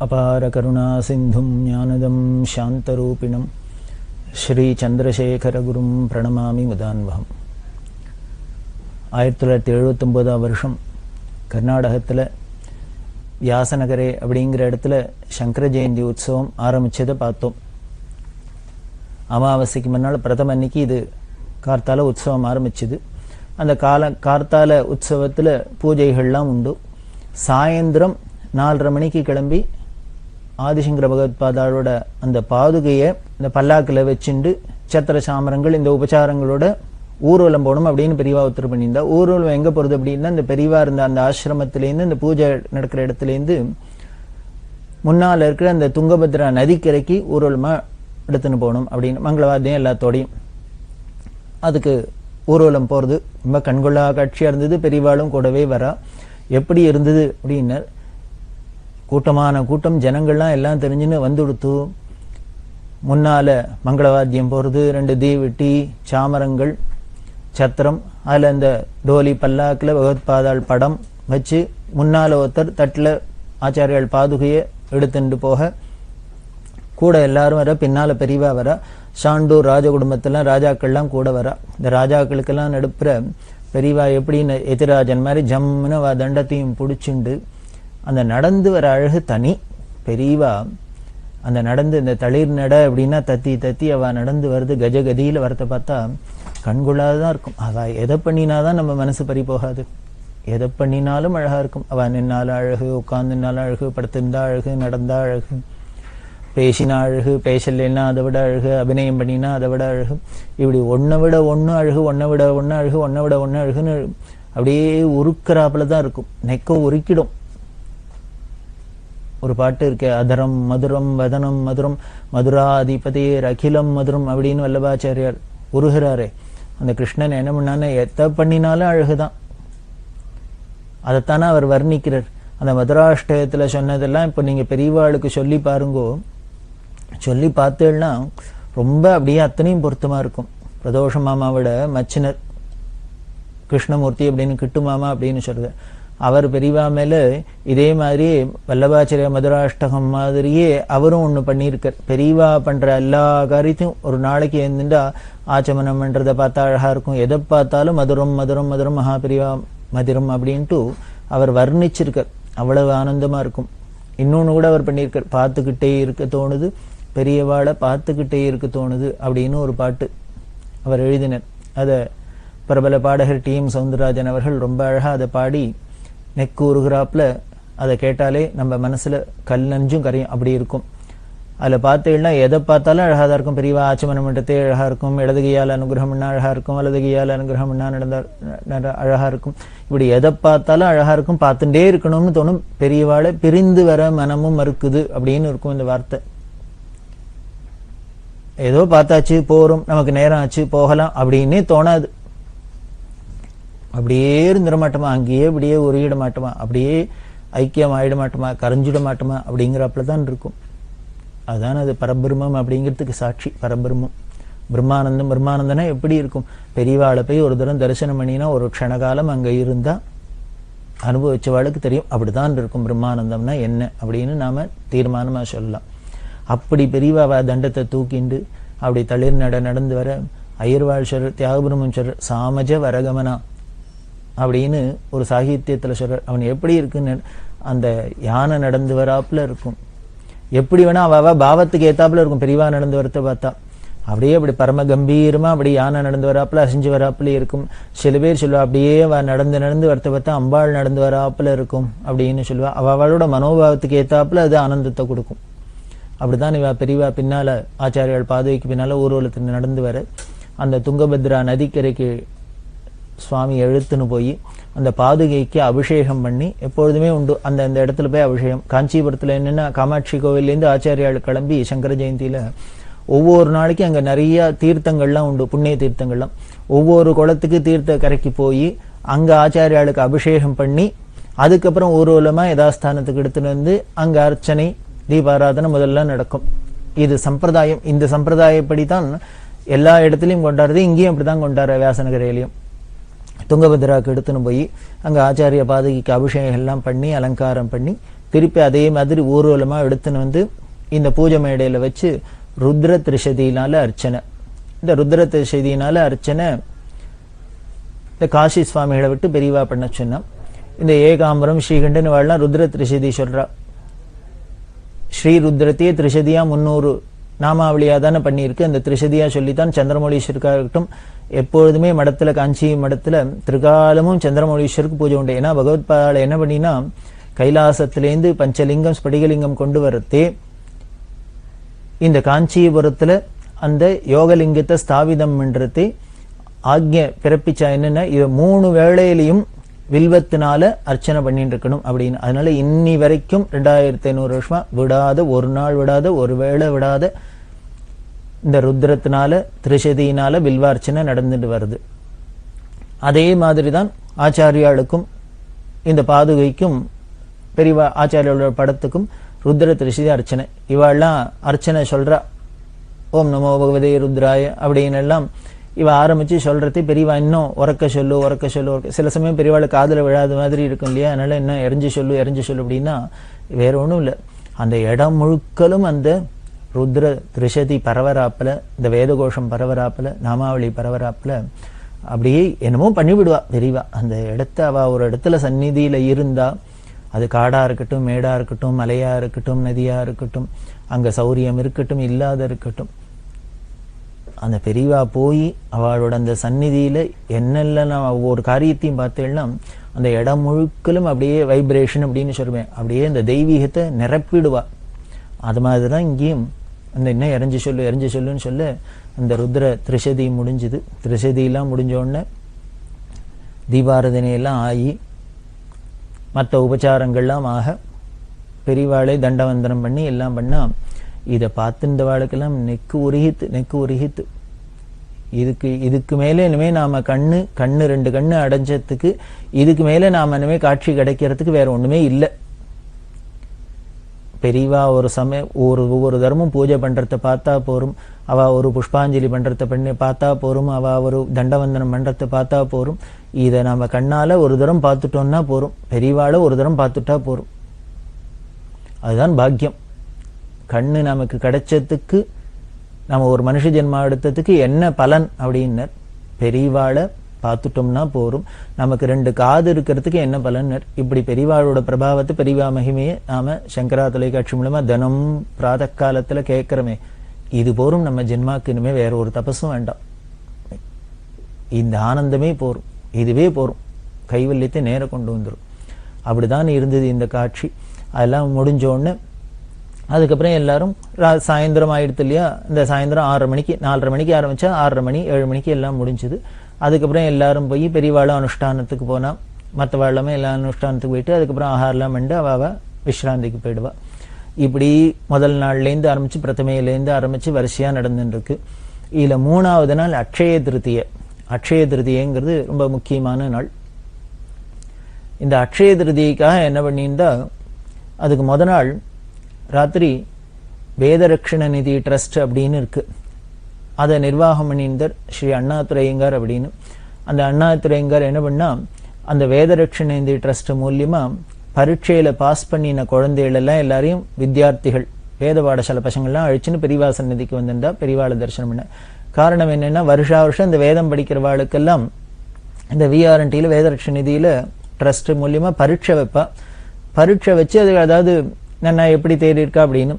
அபார கருணா சிந்தும் ஞானதம் சாந்தரூபிணம் ஸ்ரீ சந்திரசேகரகுரும் பிரணமாமி முதான்வகம். 1979 வருஷம் கர்நாடகத்தில் வியாசநகரே அப்படிங்கிற இடத்துல சங்கர ஜெயந்தி உற்சவம் ஆரம்பிச்சதை பார்த்தோம். அமாவாசைக்கு முன்னால் பிரதம அன்னைக்கு இது கார்த்தால உற்சவம் ஆரம்பிச்சுது. அந்த கார்த்தால உற்சவத்தில் பூஜைகள்லாம் உண்டு. சாயந்தரம் 4:30 மணிக்கு கிளம்பி ஆதிசங்கர பகவத்பாதாவோட அந்த பாதுகையை இந்த பல்லாக்கில் வச்சுண்டு சத்திர சாமரங்கள் இந்த உபச்சாரங்களோட ஊர்வலம் போகணும் அப்படின்னு பெரியவா உத்தரவு பண்ணியிருந்தா. ஊர்வலம் எங்கே போகிறது அப்படின்னா, இந்த பெரியவா இருந்த அந்த ஆசிரமத்திலேருந்து இந்த பூஜை நடக்கிற இடத்துலேருந்து முன்னால் இருக்கிற அந்த துங்கபத்ரா நதிக்கரைக்கு ஊர்வலமாக எடுத்துன்னு போகணும் அப்படின்னு மங்களவாத்தியம் எல்லாத்தோடையும். அதுக்கு ஊர்வலம் போகிறது ரொம்ப கண்கொள்ளா காட்சியாக இருந்தது. பெரியவாளும் கூடவே வரா. எப்படி இருந்தது அப்படின்னா, கூட்டமான கூட்டம், ஜனங்கள்லாம் எல்லாம் தெரிஞ்சுன்னு வந்துடுத்து. முன்னால மங்களவாத்தியம் போகிறது, 2 தீவெட்டி, சாமரங்கள், சத்திரம், அதில் அந்த டோலி பல்லாக்கில் பகவத்பாதாள் படம் வச்சு முன்னால் ஒருத்தர் தட்டில் ஆச்சாரியால் பாதுகையை எடுத்துட்டு போக கூட எல்லாரும் வர. பின்னால் பெரியவா வர. சாண்டூர் ராஜ குடும்பத்தெல்லாம் ராஜாக்கள்லாம் கூட வர. இந்த ராஜாக்களுக்கெல்லாம் நடுப்புற பெரியவா எப்படின்னு எதிராஜன் மாதிரி ஜம்முன்னு தண்டத்தையும் பிடிச்சுண்டு அந்த நடந்து வர அழகு தனி. பெரியவா அந்த நடந்து இந்த தளிர் நட அப்படின்னா தத்தி அவ நடந்து வருது, கஜகதியில் வரத்தை பார்த்தா கண்கொள்ளாதான் இருக்கும். அவ எதை பண்ணினாதான் நம்ம மனசு பறி போகாது. எதை பண்ணினாலும் அழகா இருக்கும். அவ நின்னாலும் அழகு, உட்கார்ந்துனாலும் அழகு, படுத்திருந்தா அழகு, நடந்தா அழகு, பேசினா அழகு, பேசலைன்னா அதை விட அழகு, அபிநயம் பண்ணினா அதை விட அழகு. இப்படி ஒன்றை விட ஒன்று அழகு, ஒன்றை விட ஒன்று அழகு, ஒன்றை விட ஒன்று அழகுன்னு அப்படியே உருக்கிறாப்புல தான் இருக்கும். நெக்க உருக்கிடும். ஒரு பாட்டு இருக்கே, அதரம் மதுரம் வதனம் மதுரம் மதுராதிபதியர் அகிலம் மதுரம் அப்படின்னு வல்லபாச்சாரியார் உருகிறாரே. அந்த கிருஷ்ணன் என்ன பண்ணான்னு எத்த பண்ணினாலும் அழகுதான். அதைத்தானே அவர் வர்ணிக்கிறார். அந்த மதுராஷ்டகத்துல சொன்னதெல்லாம் இப்போ நீங்க பெரியவாளுக்கு சொல்லி பாருங்கோ. சொல்லி பார்த்தேன்னா ரொம்ப அப்படியே அத்தனையும் பொருத்தமா இருக்கும். பிரதோஷ மாமாவோட மச்சினர் கிருஷ்ணமூர்த்தி அப்படின்னு கிட்டு மாமா அப்படின்னு சொல்றது. அவர் பெரியவா மேல இதே மாதிரி வல்லபாச்சாரிய மதுராஷ்டகம் மாதிரியே அவரும் ஒண்ணு பண்ணியிருக்கார். பெரியவா பண்ற எல்லா காரியத்தையும் ஒரு நாளைக்கு எழுந்துட்டா ஆச்சமனம் பண்றதை பார்த்தா அழகா இருக்கும். எதை பார்த்தாலும் மதுரம் மதுரம் மதுரம் மகா பெரியவா மதுரம் அப்படின்ட்டு அவர் வர்ணிச்சிருக்கார். அவ்வளவு ஆனந்தமா இருக்கும். இன்னொன்னு கூட அவர் பண்ணியிருக்கார். பார்த்துக்கிட்டே இருக்க தோணுது, பெரியவாளை பார்த்துக்கிட்டே இருக்க தோணுது அப்படின்னு ஒரு பாட்டு அவர் எழுதினர். அதை பிரபல பாடகர் டி.எம். சௌந்தரராஜன் அவர்கள் ரொம்ப அழகா அதை பாடி நெக்கு உருகிறாப்புல அதை கேட்டாலே நம்ம மனசுல கல் நஞ்சும் கரையும் அப்படி இருக்கும். அதுல பார்த்தீங்கன்னா எதை பார்த்தாலும் அழகா தான் இருக்கும். பெரியவா ஆச்சமனம் மன்றத்தே அழகா இருக்கும். இடதுகையால் அனுகிரகம் பண்ணா அழகா இருக்கும். வலதுகையால் அனுகிரகம் பண்ணா நடந்த அழகா இருக்கும். இப்படி எதை பார்த்தாலும் அழகா இருக்கும். பார்த்துட்டே இருக்கணும்னு தோணும். பெரியவாளை பிரிந்து வர மனமும் மறுக்குது அப்படின்னு இருக்கும் இந்த வார்த்தை. ஏதோ பார்த்தாச்சு போறோம், நமக்கு நேரம் ஆச்சு போகலாம் அப்படின்னே தோணாது. அப்படியே இருந்துட மாட்டோமா, அங்கேயே இப்படியே உருகிட மாட்டோமா, அப்படியே ஐக்கியம் ஆயிட மாட்டோமா, கரைஞ்சிட மாட்டோமா அப்படிங்கிறப்பல தான் இருக்கும். அதுதான் அது பரபிரம்மம் அப்படிங்கிறதுக்கு சாட்சி. பரபிரம்மம் பிரம்மானந்தம். பிரம்மானந்தனா எப்படி இருக்கும்? பெரியவாளை போய் ஒரு தரம் தரிசனம் பண்ணினா ஒரு க்ஷணகாலம் அங்க இருந்தா அனுபவிச்சவாளுக்கு தெரியும். அப்படிதான் இருக்கும் பிரம்மானந்தம்னா என்ன அப்படின்னு நாம தீர்மானமா சொல்லலாம். அப்படி பெரியவா தண்டத்தை தூக்கிண்டு அப்படி தளிர் நடந்து வர அய்யர்வாழ்சர் தியாகபிரமன் சாமஜ வரகமனா அப்படின்னு ஒரு சாகித்யத்துல சொல்ற. அவன் எப்படி இருக்குன்னு அந்த யானை நடந்து வராப்புல இருக்கும். எப்படி வேணா அவ பாவத்துக்கு ஏத்தாப்புல இருக்கும். பெரியவா நடந்து வரத்த பார்த்தா அப்படியே அப்படி பரம கம்பீரமா அப்படி யானை நடந்து வராப்புல அசைஞ்சு வராப்புல இருக்கும். சில பேர் சொல்லுவா அப்படியே நடந்து வரத்த பார்த்தா அம்பாள் நடந்து வராப்புல இருக்கும் அப்படின்னு சொல்லுவா. அவளோட மனோபாவத்துக்கு ஏத்தாப்புல அது ஆனந்தத்தை கொடுக்கும். அப்படிதான் இவ பெரியவா பின்னால ஆச்சாரியால் பாதுகைக்கு பின்னால ஊர்வலத்தில் நடந்து வர அந்த துங்கபத்ரா நதிக்கரைக்கு சுவாமி எழுத்துன்னு போய் அந்த பாதுகைக்கு அபிஷேகம் பண்ணி எப்பொழுதுமே உண்டு. அந்த இடத்துல போய் அபிஷேகம். காஞ்சிபுரத்துல என்னன்னா காமாட்சி கோவிலேருந்து ஆச்சாரியால் கிளம்பி சங்கர ஜெயந்தியில ஒவ்வொரு நாளைக்கு அங்க நிறைய தீர்த்தங்கள்லாம் உண்டு, புண்ணிய தீர்த்தங்கள்லாம். ஒவ்வொரு குளத்துக்கு தீர்த்த கரைக்கு போய் அங்க ஆச்சாரியாளுக்கு அபிஷேகம் பண்ணி அதுக்கப்புறம் ஊர்வலமா யதாஸ்தானத்துக்கு எடுத்துன்னு வந்து அங்க அர்ச்சனை தீபாராதனை முதல்ல நடக்கும். இது சம்பிரதாயம். இந்த சம்பிரதாயப்படி தான் எல்லா இடத்துலையும் கொண்டாடுறது. இங்கேயும் அப்படிதான் கொண்டாடுற. வியாசநகரையிலையும் துங்கபத்ராவுக்கு எடுத்துன்னு போய் அங்கே ஆச்சாரிய பாதகிக்கு அபிஷேகம் எல்லாம் பண்ணி அலங்காரம் பண்ணி திருப்பி அதே மாதிரி ஊர்வலமா எடுத்துன்னு வந்து இந்த பூஜை மேடையில வச்சு ருத்ர திரிசதியினால அர்ச்சனை. இந்த ருத்ர திரிசதியினால அர்ச்சனை இந்த காசி சுவாமிகளை விட்டு பெரியவா பண்ண சொன்னா. இந்த ஏகாம்பரம் ஸ்ரீகண்டன் வாழலாம் ருத்ர திரிசதி சொல்றா. ஸ்ரீ ருத்ரத்தையே திரிசதியா 300 நாமாவளியா தானே பண்ணியிருக்கு. அந்த திரிசதியா சொல்லித்தான் சந்திரமௌலீஸ்வருக்கா இருக்கட்டும் எப்பொழுதுமே மடத்துல, காஞ்சி மடத்துல திருகாலமும் சந்திரமௌலீஸ்வருக்கு பூஜை உண்டு. ஏன்னா பகவத்பாதால என்ன பண்ணினா கைலாசத்திலேருந்து பஞ்சலிங்கம் ஸ்படிகலிங்கம் கொண்டு வரத்தே இந்த காஞ்சிபுரத்துல அந்த யோகலிங்கத்தை ஸ்தாபிதம் பண்றதே ஆக்ஞை பிறப்பிச்சா. என்னன்னா இது 3 வேளையிலையும் வில்வத்தினால அர்ச்சனை பண்ணிட்டு இருக்கணும் அப்படின்னு. அதனால இன்னி வரைக்கும் 2500 வருஷமா விடாத, ஒரு நாள் விடாத, ஒரு வேளை விடாத இந்த ருத்ரத்தினால திரிசதியினால வில்வார்ச்சனை நடந்துட்டு வருது. அதே மாதிரிதான் ஆச்சாரியாளுக்கும் இந்த பாதுகைக்கும் பெரியவா ஆச்சாரியோட படத்துக்கும் ருத்ர திரிசதி அர்ச்சனை. இவாள்லாம் அர்ச்சனை சொல்றா. ஓம் நமோ பகவதே ருத்ராய அப்படின்னு எல்லாம் இவ ஆரம்பிச்சு சொல்றது. பெரியவா இன்னும் உறக்க சொல்லு உறக்க சொல்லு. சில சமயம் பெரியவாளை காதுல விழாத மாதிரி இருக்கும் இல்லையா, அதனால என்ன எரிஞ்சு சொல்லு எரிஞ்சு சொல்லு அப்படின்னா வேற ஒன்றும் இல்லை. அந்த இடம் முழுக்கலும் அந்த ருத்ர திரிசதி பரவராப்புல, இந்த வேதகோஷம் பரவராப்புல, நாமாவளி பரவராப்புல அப்படியே என்னமோ பண்ணிவிடுவா பெரியவா. அந்த இடத்த அவ ஒரு இடத்துல சந்நிதியில இருந்தா, அது காடா இருக்கட்டும், மேடா இருக்கட்டும், மலையா இருக்கட்டும், நதியா இருக்கட்டும், அங்க சௌரியம் இருக்கட்டும், இல்லாத இருக்கட்டும், அந்த பெரியவா போய் அவளோட அந்த சந்நிதியில என்னெல்லாம் ஒவ்வொரு காரியத்தையும் பார்த்தேன்னா அந்த இடம் முழுக்கலும் அப்படியே வைப்ரேஷன் அப்படின்னு சொல்லுவேன், அப்படியே அந்த தெய்வீகத்தை நிரப்பிடுவா. அது மாதிரிதான் இங்கேயும் அந்த என்ன எரிஞ்சு சொல்லு எரிஞ்சு சொல்லுன்னு சொல்ல அந்த ருத்ர திரிசதி முடிஞ்சுது. திரிசதியெல்லாம் முடிஞ்ச உடனே தீபாரதனையெல்லாம் ஆகி மற்ற உபச்சாரங்கள்லாம் ஆக பெரியவாளை தண்டவந்தனம் பண்ணி எல்லாம் பண்ணா இதை பார்த்துன்ற வாழ்க்கெல்லாம் நெக்கு உருகித்து. இதுக்கு மேலே இனிமே நாம கண்ணு 2 கண்ணு அடைஞ்சதுக்கு இதுக்கு மேலே நாம இனிமே காட்சி கிடைக்கிறதுக்கு வேற ஒண்ணுமே இல்லை. பெரியவா ஒரு சமயம் ஒவ்வொரு தர்மம் பூஜை பண்றத பார்த்தா போரும், அவ ஒரு புஷ்பாஞ்சலி பண்றத பண்ணி பார்த்தா போரும், அவ ஒரு தண்டவந்தனம் பண்றத பார்த்தா போரும். இதை நாம கண்ணால ஒரு தரம் பார்த்துட்டோம்னா போரும், பெரியவாளை ஒரு தரம் பார்த்துட்டா போரும். அதுதான் பாக்கியம். கண்ணு நமக்கு கிடைச்சதுக்கு, நம்ம ஒரு மனுஷ ஜென்மா எடுத்ததுக்கு என்ன பலன் அப்படின்னர், பெரியவாளை பார்த்துட்டோம்னா போரும். நமக்கு 2 காது இருக்கிறதுக்கு என்ன பலன்னர். இப்படி பெரியவாளோட பிரபாவத்தை, பெரியவா மகிமையை நாம சங்கரா தொலைக்காட்சி மூலமா தினம் பிராத காலத்துல கேட்கிறோமே, இது போரும் நம்ம ஜென்மாக்கு. இனிமே வேற ஒரு தபஸும் வேண்டாம், இந்த ஆனந்தமே போரும், இதுவே போரும், கைவல்யத்தை நேர கொண்டு வந்துடும். அப்படிதான் இருந்தது இந்த காட்சி. அதெல்லாம் முடிஞ்ச உடனே அதுக்கப்புறம் எல்லாரும் சாயந்தரம் ஆயிடுத்து இல்லையா, இந்த சாயந்தரம் 6:30 மணிக்கு 4:30 மணிக்கு ஆரம்பிச்சா 6:30 மணி 7 மணிக்கு எல்லாம் முடிஞ்சுது. அதுக்கப்புறம் எல்லாரும் போய் பெரியவாளும் அனுஷ்டானத்துக்கு போனா, மற்றவாழ்லாமே எல்லா அனுஷ்டானத்துக்கு போயிட்டு அதுக்கப்புறம் ஆகாரம்லாம் பண்ணி அவ விஸ்ராந்திக்கு போயிடுவா. இப்படி முதல் நாள்லேருந்து ஆரம்பிச்சு பிரதமையிலேருந்து ஆரம்பிச்சு வரிசையா நடந்துட்டு இருக்கு. இதுல 3வது நாள் அக்ஷய திருத்தியை. அக்ஷய திருத்தியைங்கிறது ரொம்ப முக்கியமான நாள். இந்த அக்ஷய திருதியைக்காக என்ன பண்ணியிருந்தா, அதுக்கு முத நாள் ராத்திரி வேதரக்ஷண நிதி ட்ரஸ்ட் அப்படின்னு இருக்கு, அதை நிர்வாகம் பண்ணியிருந்தார் ஸ்ரீ அண்ணாதுரையங்கார் அப்படின்னு. அந்த அண்ணாதுரையங்கார் என்ன பண்ணா, அந்த வேதரக்ஷண நிதி ட்ரஸ்ட் மூலியமா பரீட்சையில பாஸ் பண்ணின குழந்தைகள் எல்லாம் எல்லாரையும் வித்தியார்த்திகள் வேத பாடசாலை பசங்கள்லாம் அழிச்சுன்னு பெரியவா சந்நிதிக்கு வந்திருந்தா பெரியவாளை தரிசனம் பண்ண. காரணம் என்னன்னா, வருஷா வருஷம் இந்த வேதம் படிக்கிறவாளுக்கெல்லாம் இந்த விஆர்என்டியில வேதரக்ஷண நிதியில ட்ரஸ்ட் மூலியமா பரீட்சை வைப்பா. பரீட்சை வச்சு அது அதாவது நான் எப்படி தேடி இருக்கா அப்படின்னு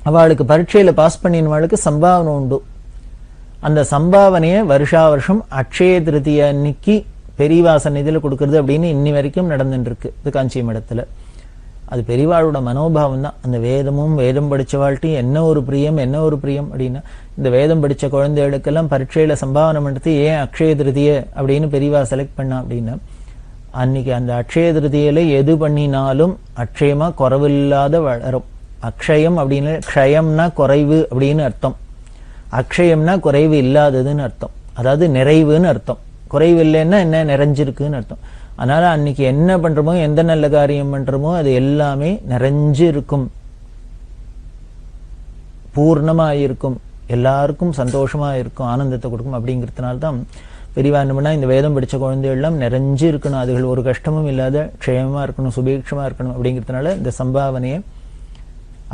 அவளுக்கு பரீட்சையில பாஸ் பண்ணினவாளுக்கு சம்பாவனை உண்டு. அந்த சம்பாவனையை வருஷா வருஷம் அக்ஷய திருதிய அன்னைக்கு பெரியவா சந்நிதியில கொடுக்கறது அப்படின்னு இன்னி வரைக்கும் நடந்துட்டு இருக்கு இது காஞ்சி மடத்துல. அது பெரியவாளோட மனோபாவம் தான். அந்த வேதம் படிச்சவாழ்ட்டையும் என்ன ஒரு பிரியம் அப்படின்னா, இந்த வேதம் படிச்ச குழந்தைகளுக்கெல்லாம் பரீட்சையில சம்பாவனை பண்றது ஏன் அக்ஷய திருதிய அப்படின்னு பெரியவா செலக்ட் பண்ணா அப்படின்னா, அன்னைக்கு அந்த அக்ஷய திருதியில எது பண்ணினாலும் அக்ஷயமா குறைவில்லாத வளரும். அக்ஷயம் அப்படின்னு க்ஷயம்னா குறைவு அப்படின்னு அர்த்தம், அக்ஷயம்னா குறைவு இல்லாததுன்னு அர்த்தம், அதாவது நிறைவுன்னு அர்த்தம். குறைவு இல்லைன்னா என்ன, நிறைஞ்சிருக்குன்னு அர்த்தம். அதனால அன்னைக்கு என்ன பண்றோமோ, எந்த நல்ல காரியம் பண்றோமோ அது எல்லாமே நிறைஞ்சு இருக்கும், பூர்ணமா இருக்கும், எல்லாருக்கும் சந்தோஷமா இருக்கும், ஆனந்தத்தை கொடுக்கும். அப்படிங்கிறதுனால்தான் பெரியவா என்ன பண்ணா, இந்த வேதம் படிச்ச குழந்தைகள்லாம் நிறைஞ்சு இருக்கணும், அதுகள் ஒரு கஷ்டமும் இல்லாத க்ஷேமமா இருக்கணும், சுபீட்சமா இருக்கணும் அப்படிங்கிறதுனால இந்த சம்பாவனையை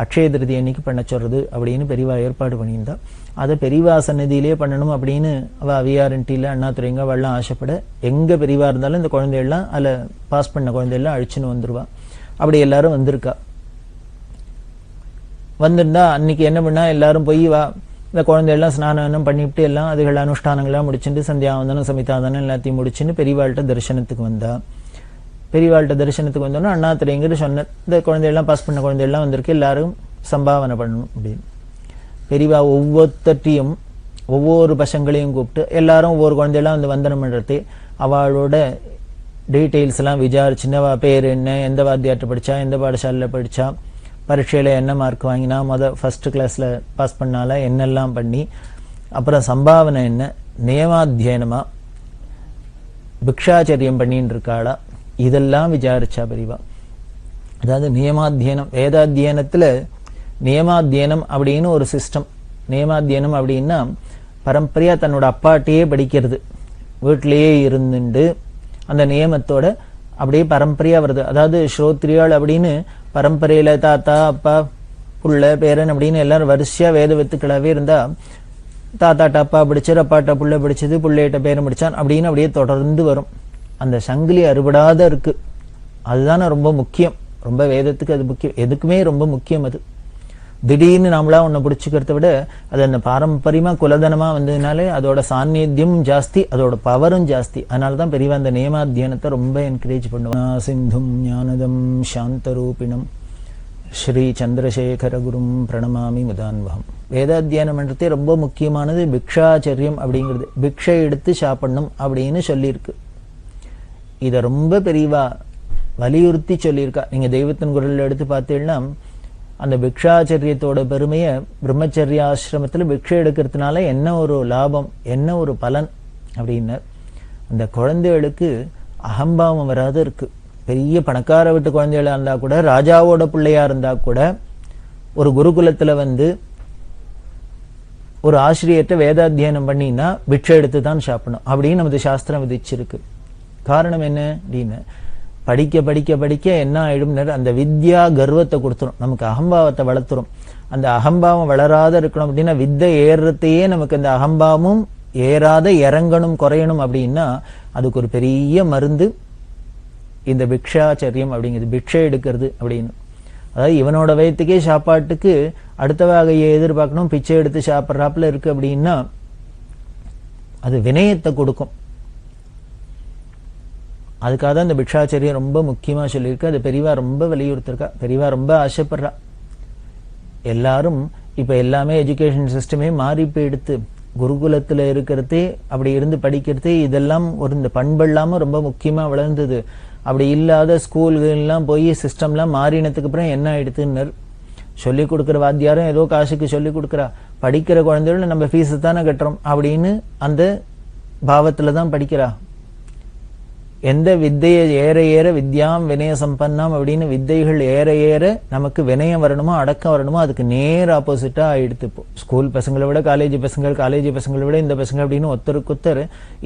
அக்ஷய திருதி அன்னைக்கு பண்ண சொல்றது அப்படின்னு பெரியவா ஏற்பாடு பண்ணியிருந்தா. அதை பெரியவா சன்னதியிலே பண்ணணும் அப்படின்னு அவ அவிஆர்என்டியில் அண்ணாதுரைங்க அவள்லாம் ஆசைப்பட, எங்க பெரியவா இருந்தாலும் இந்த குழந்தைகள்லாம் அதில் பாஸ் பண்ண குழந்தைகள்லாம் அழிச்சுன்னு வந்துருவா. அப்படி எல்லாரும் வந்திருக்கா. வந்திருந்தா அன்னைக்கு என்ன பண்ணா, எல்லாரும் போய் வா இந்த குழந்தையெல்லாம் ஸ்நானம் பண்ணிவிட்டு எல்லாம் அதுகள் அனுஷ்டானங்கள்லாம் முடிச்சுட்டு சந்தியாவந்தனம் சமிதாவந்தனம் எல்லாத்தையும் முடிச்சுன்னு பெரியவாள்கிட்ட தரிசனத்துக்கு வந்தா. பெரியவாள்கிட்ட தரிசனத்துக்கு வந்தோன்னா அண்ணாதுரைங்கிற சொன்ன, இந்த குழந்தையெல்லாம் பாஸ் பண்ண குழந்தையெல்லாம் வந்திருக்கு, எல்லாரும் சம்பாவனை பண்ணணும் அப்படின்னு. பெரியவா ஒவ்வொருத்தையும் ஒவ்வொரு பசங்களையும் கூப்பிட்டு எல்லாரும் ஒவ்வொரு குழந்தையெல்லாம் வந்து வந்தனம் பண்ணுறது, அவளோட டீட்டெயில்ஸ் எல்லாம் விசாரிச்சுன்னு அவள் பேர் என்ன, எந்த வாத்தியார்ட்ட படித்தா, எந்த பாடசாலையில் படித்தா, பரீட்சையில் என்ன மார்க் வாங்கினா, ஃபர்ஸ்ட் கிளாஸில் பாஸ் பண்ணால என்னெல்லாம் பண்ணி, அப்புறம் சம்பாவனை என்ன, நியமாத்தியனமா பிக்ஷாச்சரியம் பண்ணின்னு இருக்காளா, இதெல்லாம் விசாரிச்சா பெரியவா. அதாவது நியமாத்தியனம், வேதாத்தியனத்தில் நியமாத்தியனம் அப்படின்னு ஒரு சிஸ்டம். நியமாத்தியனம் அப்படின்னா பரம்பரையாக தன்னோட அப்பாட்டையே படிக்கிறது, வீட்டிலேயே இருந்துட்டு அந்த நியமத்தோட அப்படியே பரம்பரையாக வருது. அதாவது ஸ்ரோத்ரியாள் அப்படின்னு பரம்பரையில் தாத்தா அப்பா புள்ள பேரன் அப்படின்னு எல்லாரும் வரிசையாக வேத வித்துக்களாகவே இருந்தால், தாத்தாட்ட அப்பா படிச்சார், அப்பாட்ட புள்ள படிச்சது, புள்ளையிட்ட பேரன் படித்தான் அப்படின்னு அப்படியே தொடர்ந்து வரும். அந்த சங்கிலி அறுபடாத இருக்கு. அதுதானே ரொம்ப முக்கியம். ரொம்ப வேதத்துக்கு அது முக்கியம், எதுக்குமே ரொம்ப முக்கியம். அது திடீர்னு நாமளா ஒன்று பிடிச்சிக்கிறத விட அது அந்த பாரம்பரியமாக குலதனமாக வந்ததுனாலே அதோட சாநித்தியம் ஜாஸ்தி, அதோட பவரும் ஜாஸ்தி. அதனால தான் பெரியவா அந்த நியமாத்தியனத்தை ரொம்ப என்கரேஜ் பண்ணுவாங்க. சிந்தும் ஞானதம் சாந்தரூபிணம் ஸ்ரீ சந்திரசேகர குரும் பிரணமாமி முதான்வகம். வேதாத்தியானம் பண்ணுறதே ரொம்ப முக்கியமானது பிக்ஷாச்சரியம் அப்படிங்கிறது. பிக்ஷை எடுத்து சாப்பிடணும் அப்படின்னு சொல்லியிருக்கு. இதை ரொம்ப பெரியவா வலியுறுத்தி சொல்லியிருக்கா. நீங்கள் தெய்வத்தின் குரலில் எடுத்து பார்த்தீங்கன்னா அந்த பிக்ஷாச்சரியத்தோட பெருமையை, பிரம்மச்சரிய ஆசிரமத்தில் பிக்ஷை எடுக்கிறதுனால என்ன ஒரு லாபம், என்ன ஒரு பலன் அப்படின்னு, அந்த குழந்தைகளுக்கு அகம்பாவம் வராது இருக்கு. பெரிய பணக்கார வீட்டு குழந்தைகளா இருந்தா கூட, ராஜாவோட பிள்ளையா இருந்தா கூட, ஒரு குருகுலத்துல வந்து ஒரு ஆசிரியர்கிட்ட வேதாத்தியனம் பண்ணினா பிக்ஷை எடுத்து தான் சாப்பிடணும் அப்படின்னு நமது சாஸ்திரம் விதிச்சிருக்கு. காரணம் என்ன அப்படின்னு, படிக்க படிக்க படிக்க என்ன ஆயிடும், அந்த வித்யா கர்வத்தை கொடுத்துரும், நமக்கு அகம்பாவத்தை வளர்த்துரும். அந்த அகம்பாவம் வளராத இருக்கணும் அப்படின்னா, வித்தை ஏறுறதையே நமக்கு அந்த அகம்பாவமும் ஏறாத இறங்கணும் குறையணும் அப்படின்னா அதுக்கு ஒரு பெரிய மருந்து இந்த பிக்ஷாச்சரியம் அப்படிங்கிறது, பிக்ஷை எடுக்கிறது அப்படின்னு. அதாவது இவனோட வயத்துக்கே சாப்பாட்டுக்கு அடுத்த வகையை எதிர்பார்க்கணும், பிச்சை எடுத்து சாப்பிட்றாப்புல இருக்கு அப்படின்னா அது வினயத்தை கொடுக்கும். அதுக்காக தான் இந்த பிக்ஷாச்சரியம் ரொம்ப முக்கியமாக சொல்லியிருக்கு. அது பெரியவா ரொம்ப வலியுறுத்திருக்கா, பெரியவா ரொம்ப ஆசைப்படுறா. எல்லாரும் இப்போ எல்லாமே எஜுகேஷன் சிஸ்டமே மாறி போயிடுத்து. குருகுலத்தில் இருக்கிறதே, அப்படி இருந்து படிக்கிறதே, இதெல்லாம் ஒரு இந்த பண்பெல்லாமல் ரொம்ப முக்கியமாக வளர்ந்தது. அப்படி இல்லாத ஸ்கூல்கள்லாம் போய் சிஸ்டம்லாம் மாறினதுக்கு அப்புறம் என்ன ஆயிடுத்துன்னு, சொல்லிக் கொடுக்குற வாத்தியாரும் ஏதோ காசுக்கு சொல்லிக் கொடுக்குறா, படிக்கிற குழந்தைகள் நம்ம ஃபீஸு தானே கட்டுறோம் அப்படின்னு அந்த பாவத்தில் தான் படிக்கிறா. எந்த வித்தையை ஏற ஏற வித்யாம் வினய சம்பன்னாம் அப்படின்னு வித்தைகள் ஏற ஏற நமக்கு வினயம் வரணுமோ அடக்கம் வரணுமோ அதுக்கு நேர் ஆப்போசிட்டா ஆயிடுத்து. இப்போ ஸ்கூல் பசங்களை விட காலேஜ் பசங்களை விட இந்த பசங்க அப்படின்னு ஒருத்தருக்குத்தர்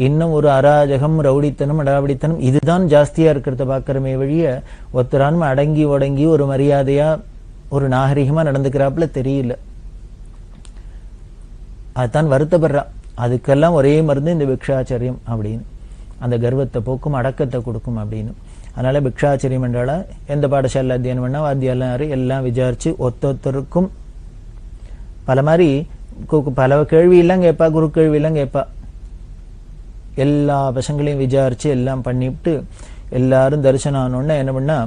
இன்னும் ஒரு அராஜகம், ரவுடித்தனம், அடாவடித்தனம் இதுதான் ஜாஸ்தியா இருக்கிறத பாக்கிறமே வழிய ஒருத்தரான்ம அடங்கி உடங்கி ஒரு மரியாதையா ஒரு நாகரிகமா நடந்துக்கிறாப்புல தெரியல. அதுதான் வருத்தப்படுறா. அதுக்கெல்லாம் ஒரே மருந்து இந்த பிக்ஷாச்சரியம் அப்படின்னு, அந்த கர்வத்தை போக்கும், அடக்கத்தை கொடுக்கும் அப்படின்னு. அதனால பிக்ஷாச்சரியம் என்றால எந்த பாடசாலை அத்தியானம் பண்ணா வாத்தியாரும் எல்லாம் விசாரிச்சு ஒத்தொத்தருக்கும் பல மாதிரி பல கேள்வியெல்லாம் கேட்பா, குரு கேள்வியெல்லாம் கேட்பா. எல்லா பசங்களையும் விசாரிச்சு எல்லாம் பண்ணிவிட்டு எல்லாரும் தரிசனம் ஆனோடனே என்ன பண்ணா,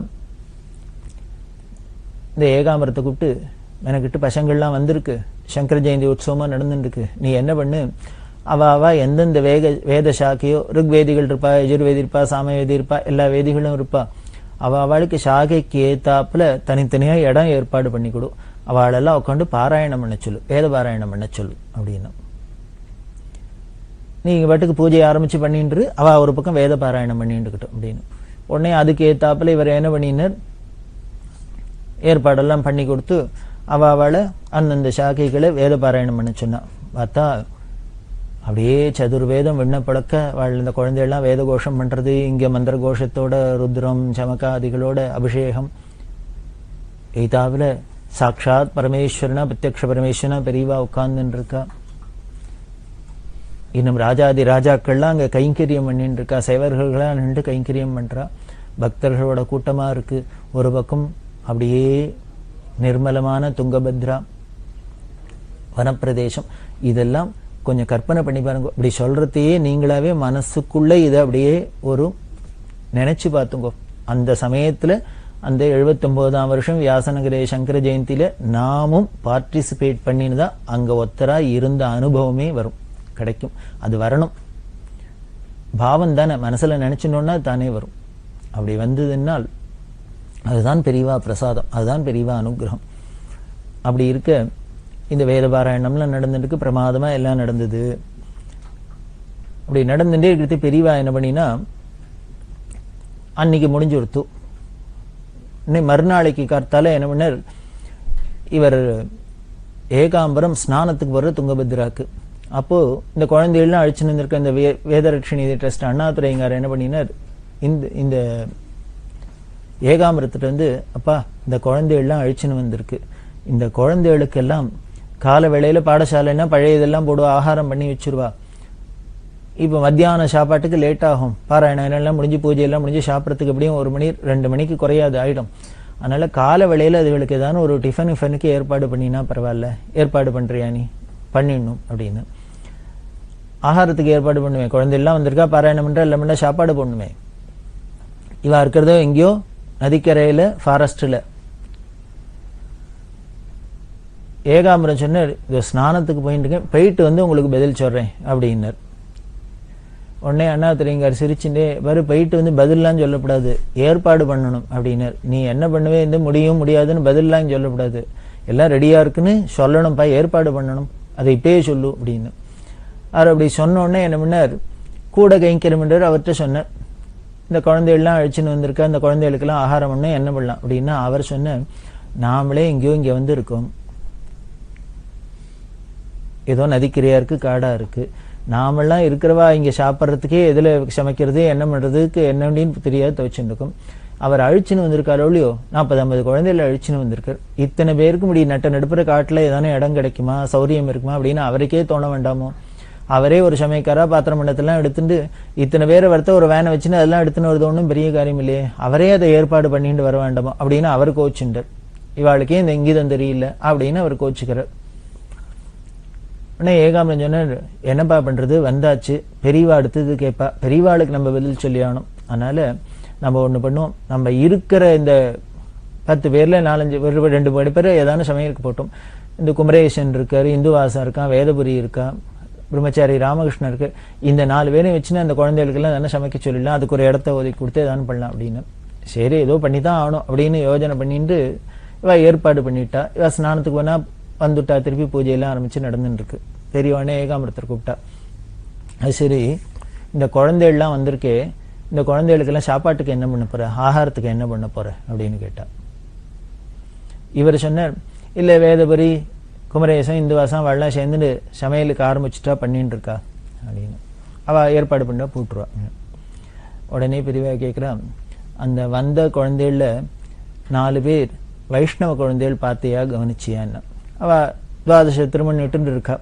இந்த ஏகாம்பரத்தை கூப்பிட்டு, எனக்கிட்டு பசங்கள்லாம் வந்திருக்கு, சங்கர ஜெயந்தி உற்சவமா நடந்துருக்கு, நீ என்ன பண்ணு, அவ எந்தெந்த வேத சாக்கையோ, ருக்வேதிகள் இருப்பா, யஜுர்வேதி இருப்பா, சாமவேதி இருப்பா, எல்லா வேதிகளும் இருப்பா, அவளுக்கு சாகைக்கு ஏத்தாப்புல தனித்தனியா இடம் ஏற்பாடு பண்ணி கொடு, அவளெல்லாம் உட்காந்து பாராயணம் பண்ண சொல்லு, வேத பாராயணம் பண்ண சொல்லு அப்படின்னு. நீங்க பாட்டுக்கு பூஜை ஆரம்பிச்சு பண்ணிட்டு அவ ஒரு பக்கம் வேத பாராயணம் பண்ணிட்டுக்கிட்டோம் அப்படின்னு. உடனே அதுக்கு ஏத்தாப்புல இவர் என்ன பண்ணினார், ஏற்பாடெல்லாம் பண்ணி கொடுத்து அவளை அந்தந்த சாக்கைகளை வேத பாராயணம் பண்ண சொன்னா. பார்த்தா அப்படியே சதுர்வேதம் விண்ணப்பழக்க இந்த குழந்தைகள்லாம் வேத கோஷம் பண்றது, இங்க மந்திர கோஷத்தோட ருத்ரம் சமகாதிகளோட அபிஷேகம். எய்தாவில் சாட்சாத் பரமேஸ்வரனா பிரத்யக்ஷ பரமேஸ்வரனா பெரியவா உட்கார்ந்துன்னு இருக்கா. இன்னும் ராஜாதி ராஜாக்கள்லாம் அங்க கைங்கரியம் பண்ணிட்டு இருக்கா. சைவர்கள்லாம் நின்று கைங்கரியம் பண்றா. பக்தர்களோட கூட்டமா இருக்கு. ஒரு பக்கம் அப்படியே நிர்மலமான துங்கபத்ரா வனப்பிரதேசம். இதெல்லாம் கொஞ்சம் கற்பனை பண்ணி பாருங்க. இப்படி சொல்றதையே நீங்களாவே மனசுக்குள்ள இதை அப்படியே ஒரு நினைச்சு பார்த்துங்க. அந்த சமயத்துல அந்த 79ஆம் வருஷம் வியாசநகரே சங்கர ஜெயந்தியில நாமும் பார்ட்டிசிபேட் பண்ணினதா அங்க ஒத்தரா இருந்த அனுபவமே வரும், கிடைக்கும். அது வரணும். பாவம் தானே, மனசுல நினைச்சோம்னா தானே வரும். அப்படி வந்ததுன்னால் அதுதான் பெரியவா பிரசாதம், அதுதான் பெரியவா அனுகிரகம். அப்படி இருக்க இந்த வேத பாராயணம்லாம் நடந்துட்டு பிரமாதமா எல்லாம் நடந்தது. அப்படி நடந்துட்டே இருக்கிறது. பெரியவா என்ன பண்ணினா அன்னைக்கு முடிஞ்சு கொடுத்து இன்னும் மறுநாளைக்கு காத்தால என்ன பண்ணார், இவர் ஏகாம்பரம் ஸ்நானத்துக்கு வர்ற துங்கபத்ராக்கு. அப்போ இந்த குழந்தைகள்லாம் அழிச்சுன்னு இருந்திருக்க இந்த வேதரட்சிணி ட்ரஸ்ட் அண்ணாதுரைங்கார் என்ன பண்ணினார், இந்த ஏகாம்பரத்துல வந்து அப்பா இந்த குழந்தைகள்லாம் அழிச்சுன்னு வந்திருக்கு, இந்த குழந்தைகளுக்கெல்லாம் கால வேளையில பாடசாலைன்னா பழைய இதெல்லாம் போடுவா, ஆகாரம் பண்ணி வச்சிருவா. இப்போ மத்தியான சாப்பாட்டுக்கு லேட் ஆகும், பாராயணம் எல்லாம் முடிஞ்சு பூஜையெல்லாம் முடிஞ்சு சாப்பிட்றதுக்கு எப்படியும் 1 மணி 2 மணிக்கு குறையாது ஆயிடும். அதனால கால வேளையில அதுகளுக்கு ஏதாவது ஒரு டிஃபனுக்கு ஏற்பாடு பண்ணினா பரவாயில்ல, ஏற்பாடு பண்றியா நீ, பண்ணிடணும் அப்படின்னு. ஆகாரத்துக்கு ஏற்பாடு பண்ணுவேன், குழந்தையெல்லாம் வந்திருக்கா பாராயணம் பண்ற எல்லாமே சாப்பாடு பண்ணுவேன். இவா இருக்கிறதோ எங்கேயோ நதிக்கரையில ஃபாரஸ்ட்ல. ஏகாம்பரம் சொன்னார், இது ஸ்நானத்துக்கு போயிட்டு வந்து உங்களுக்கு பதில் சொல்றேன் அப்படின்னார். உடனே அண்ணாதுரைங்கார் சிரிச்சுட்டே, வரு போயிட்டு வந்து பதில்லாம் சொல்லக்கூடாது, ஏற்பாடு பண்ணணும் அப்படின்னார். நீ என்ன பண்ணுவே, இந்த முடியும் முடியாதுன்னு பதில்லாம் சொல்லக்கூடாது, எல்லாம் ரெடியா இருக்குன்னு சொல்லணும்ப்பா, ஏற்பாடு பண்ணணும், அதை இப்பயே சொல்லு அப்படின்னு. அவர் அப்படி சொன்ன உடனே என்ன பண்ணார், கூட கைங்கரம்ன்றார். அவர்கிட்ட சொன்னார், இந்த குழந்தைகள்லாம் அழிச்சுன்னு வந்திருக்கா, இந்த குழந்தைகளுக்கெல்லாம் ஆகாரம் பண்ண என்ன பண்ணலாம் அப்படின்னா, அவர் சொன்ன, நாமளே எங்கேயோ இங்க வந்து இருக்கோம், ஏதோ நதிக்கரையா இருக்கு, காடா இருக்கு, நாமெல்லாம் இருக்கிறவா இங்க சாப்பிட்றதுக்கே எதுல சமைக்கிறது என்ன பண்றதுக்கு என்னன்னு தெரியாது துவச்சுட்டு இருக்கும். அவர் அழிச்சுன்னு வந்திருக்காரோ இல்லையோ, 40-50 குழந்தைகள் அழிச்சுன்னு வந்திருக்கார். இத்தனை பேருக்கு முடி நடுப்புற காட்டுல ஏதான இடம் கிடைக்குமா, சௌரியம் இருக்குமா அப்படின்னு அவருக்கே தோண வேண்டாமோ? அவரே ஒரு சமயக்காரா பாத்திரம் மண்டத்தெல்லாம் எடுத்துட்டு இத்தனை பேரை வரத்த ஒரு வேனை வச்சுன்னு அதெல்லாம் எடுத்துன்னு வருது, ஒன்றும் பெரிய காரியம் இல்லையே, அவரே அதை ஏற்பாடு பண்ணிட்டு வர வேண்டாமா அப்படின்னு அவர் கோச்சுட்டார். இவாளுக்கே இந்த இங்கீதம் தெரியல அப்படின்னு அவர் கோச்சுக்கிறார். உடனே ஏகாம்பரம் சொன்னார், என்னப்பா பண்றது, வந்தாச்சு, பெரியவா அடுத்தது கேட்பா, பெரியவாளுக்கு நம்ம பதில் சொல்லி ஆகணும். அதனால நம்ம ஒண்ணு பண்ணுவோம், நம்ம இருக்கிற இந்த 10 பேர்ல 4-5 பேர் ஏதான சமையலுக்கு போட்டோம். இந்த குமரேசன் இருக்காரு, இந்துவாசம் இருக்கான், வேதபுரி இருக்கா, பிரம்மச்சாரி ராமகிருஷ்ணன் இருக்கு, இந்த 4 பேரையும் வச்சுன்னா அந்த குழந்தைகளுக்கெல்லாம் தானே சமைக்க சொல்லிடலாம், அதுக்கு ஒரு இடத்த ஒதுக்கி கொடுத்து ஏதானு பண்ணலாம் அப்படின்னு. சரி ஏதோ பண்ணிதான் ஆகணும் அப்படின்னு யோஜனை பண்ணிட்டு இவ ஏற்பாடு பண்ணிட்டா. இவ ஸ்நானத்துக்கு வேணா வந்துட்டா, திருப்பி பூஜையெல்லாம் ஆரம்பிச்சு நடந்துட்டு இருக்கு. பெரியவானே ஏகாம்பரத்தை கூப்பிட்டா. அது சரி, இந்த குழந்தைகள்லாம் வந்திருக்கே, இந்த குழந்தைகளுக்கெல்லாம் சாப்பாட்டுக்கு என்ன பண்ண போற, ஆகாரத்துக்கு என்ன பண்ண போற அப்படின்னு கேட்டா. இவர் சொன்னார், இல்ல வேதபுரி குமரேசன் இந்துவாசம் அவள்லாம் சேர்ந்துட்டு சமையலுக்கு ஆரம்பிச்சுட்டா பண்ணிட்டு இருக்கா அப்படின்னு. அவ ஏற்பாடு பண்ணா போட்டுருவா. உடனே பெரியவா கேட்கிறா, அந்த வந்த குழந்தைகள்ல 4 பேர் வைஷ்ணவ குழந்தைகள் பார்த்தியா கவனிச்சியான்னு. அவ துவாதச திருமணம் விட்டு இருக்கா.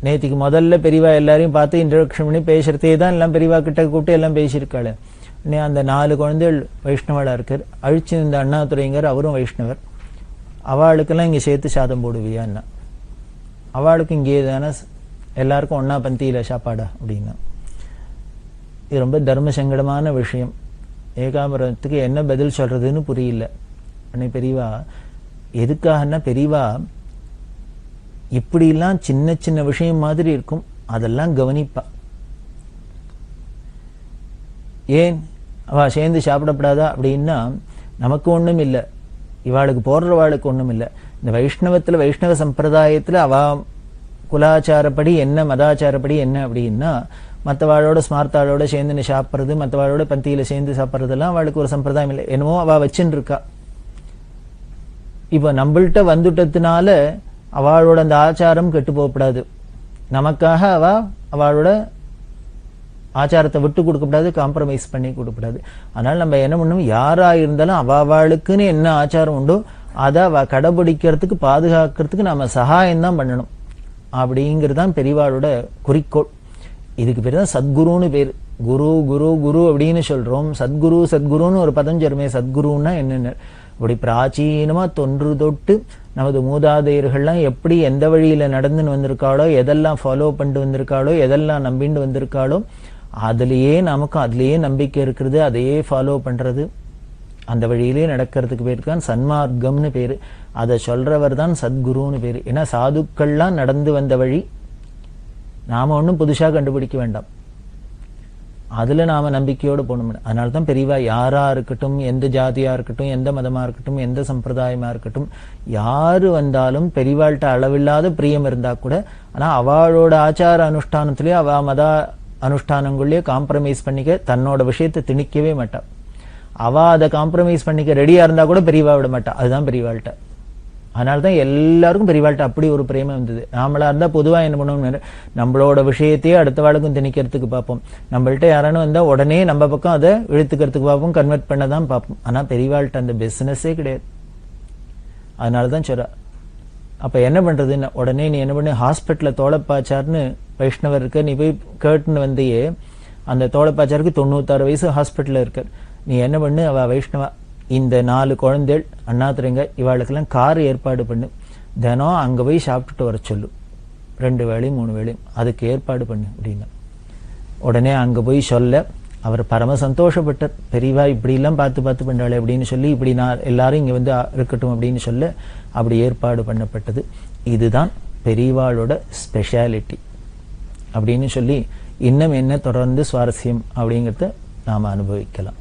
நேத்திக்கு முதல்ல பெரியவா எல்லாரையும் பார்த்து இன்ட்ரோடக்ஷன் பண்ணி பேசுறதே தான் எல்லாம் பெரியவா கிட்ட கூப்பிட்டு எல்லாம் பேசியிருக்காள். அந்த 4 குழந்தைகள் வைஷ்ணவளா இருக்கார். அழிச்சு இந்த அண்ணாதுரைங்கார், அவரும் வைஷ்ணவர். அவளுக்கெல்லாம் இங்க சேர்த்து சாதம் போடுவியான்னா, அவளுக்கு இங்கே தானே எல்லாருக்கும் ஒன்னா பந்தியில சாப்பாடா அப்படின்னா. இது ரொம்ப தர்ம சங்கடமான விஷயம். ஏகாம்பரத்துக்கு என்ன பதில் சொல்றதுன்னு புரியல. அன்னை பெரியவா எதுக்காகனா, பெரியவா இப்படிலாம் சின்ன சின்ன விஷயம் மாதிரி இருக்கும், அதெல்லாம் கவனிப்பா. ஏன் அவ சேர்ந்து சாப்பிடப்படாதா அப்படின்னா, நமக்கு ஒண்ணும் இல்லை, இவாளுக்கு போடுறவாளுக்கு ஒண்ணும் இல்லை. இந்த வைஷ்ணவத்துல வைஷ்ணவ சம்பிரதாயத்துல அவ குலாச்சாரப்படி என்ன, மதாச்சாரப்படி என்ன அப்படின்னா, மற்றவாளோட ஸ்மார்த்தாளோட சேர்ந்து சாப்பிட்றது, மற்றவாளோட பந்தியில சேர்ந்து சாப்பிட்றதெல்லாம் அவளுக்கு ஒரு சம்பிரதாயம் இல்லை. என்னமோ அவ வச்சுன்னு இருக்கா. இப்ப நம்மள்கிட்ட வந்துட்டதுனால அவளோட அந்த ஆச்சாரம் கெட்டு போகப்படாது. நமக்காக அவளோட ஆச்சாரத்தை விட்டு கொடுக்கப்படாது, காம்ப்ரமைஸ் பண்ணி கொடுக்கப்படாது. அதனால நம்ம என்ன பண்ணணும், யாரா இருந்தாலும் அவளுக்குன்னு என்ன ஆச்சாரம் உண்டோ அதை அவ கடைபிடிக்கிறதுக்கு பாதுகாக்கிறதுக்கு நாம சகாயம் தான் பண்ணணும். அப்படிங்கிறது தான் பெரியவாளோட குறிக்கோள். இதுக்கு பேர் தான் சத்குருன்னு பேர். குரு குரு குரு அப்படின்னு சொல்றோம். சத்குரு சத்குருன்னு ஒரு பதம் சொல்லுமே. சத்குருன்னா என்னென்ன, அப்படி பிராச்சீனமா தொன்று தொட்டு நமது மூதாதையர்கள்லாம் எப்படி எந்த வழியில நடந்துன்னு வந்திருக்காளோ, எதெல்லாம் ஃபாலோ பண்ணிட்டு வந்திருக்காளோ, எதெல்லாம் நம்பிட்டு வந்திருக்காளோ, அதுலயே நமக்கும் அதுலயே நம்பிக்கை இருக்கிறது, அதையே ஃபாலோ பண்றது, அந்த வழியிலே நடக்கிறதுக்கு பேருக்கு தான் சன்மார்க்கம்னு பேரு. அதை சொல்றவர் தான் சத்குருன்னு பேரு. ஏன்னா சாதுக்கள்லாம் நடந்து வந்த வழி, நாம ஒன்றும் புதுசா கண்டுபிடிக்க வேண்டாம், அதுல நாம நம்பிக்கையோடு போகணும். அதனால்தான் பெரியவா யாரா இருக்கட்டும், எந்த ஜாதியா இருக்கட்டும், எந்த மதமா இருக்கட்டும், எந்த சம்பிரதாயமா இருக்கட்டும், யாரு வந்தாலும் பெரியவாள்கிட்ட அளவில்லாத பிரியம் இருந்தா கூட, ஆனா அவளோட ஆச்சார அனுஷ்டானத்திலேயே அவ மத அனுஷ்டானங்கள்லயே காம்ப்ரமைஸ் பண்ணிக்க தன்னோட விஷயத்தை திணிக்கவே மாட்டா. அவ அதை காம்ப்ரமைஸ் பண்ணிக்க ரெடியா இருந்தா கூட பெரியவா விட மாட்டா. அதுதான் பெரியவாள்கிட்ட. அதனால்தான் எல்லாருக்கும் பெரியவாள்கிட்ட அப்படி ஒரு பிரேமம் இருந்தது. நாமளா இருந்தா பொதுவா என்ன பண்ணுவோம், நம்மளோட விஷயத்தையே அடுத்த வாழ்க்கும் திணிக்கிறதுக்கு பார்ப்போம். நம்மள்ட்ட யாரானு வந்தா உடனே நம்ம பக்கம் அதை இழுத்துக்கிறதுக்கு பார்ப்போம், கன்வெர்ட் பண்ணதான் பார்ப்போம். ஆனா பெரியவாள்கிட்ட அந்த பிசினஸே கிடையாது. அதனாலதான் சொல்ற. அப்ப என்ன பண்றதுன்னு, உடனே நீ என்ன பண்ணு, ஹாஸ்பிட்டல்ல தோளப்பாச்சார்னு வைஷ்ணவர் இருக்க, நீ போய் கேட்டுன்னு வந்தையே, அந்த தோளப்பாச்சாருக்கு 96 வயசு ஹாஸ்பிட்டல்ல இருக்கார். நீ என்ன பண்ணு, அவ வைஷ்ணவா, இந்த 4 குழந்தைகள் அண்ணாத்துறங்க இவாளுக்கெல்லாம் கார் ஏற்பாடு பண்ணு, தினம் அங்க போய் சாப்பிட்டுட்டு வர சொல்லு, 2 வேளையும் 3 வேளையும் அதுக்கு ஏற்பாடு பண்ணு அப்படின்னு. உடனே அங்க போய் சொல்ல அவர் பரம சந்தோஷப்பட்டார். பெரியவா இப்படி எல்லாம் பார்த்து பண்றாளே அப்படின்னு சொல்லி, இப்படி நான் எல்லாரும் இங்க வந்து இருக்கட்டும் அப்படின்னு சொல்ல அப்படி ஏற்பாடு பண்ணப்பட்டது. இதுதான் பெரியவாளோட ஸ்பெஷாலிட்டி அப்படின்னு சொல்லி இன்னும் என்ன தொடர்ந்து சுவாரஸ்யம் அப்படிங்கிறத நாம அனுபவிக்கலாம்.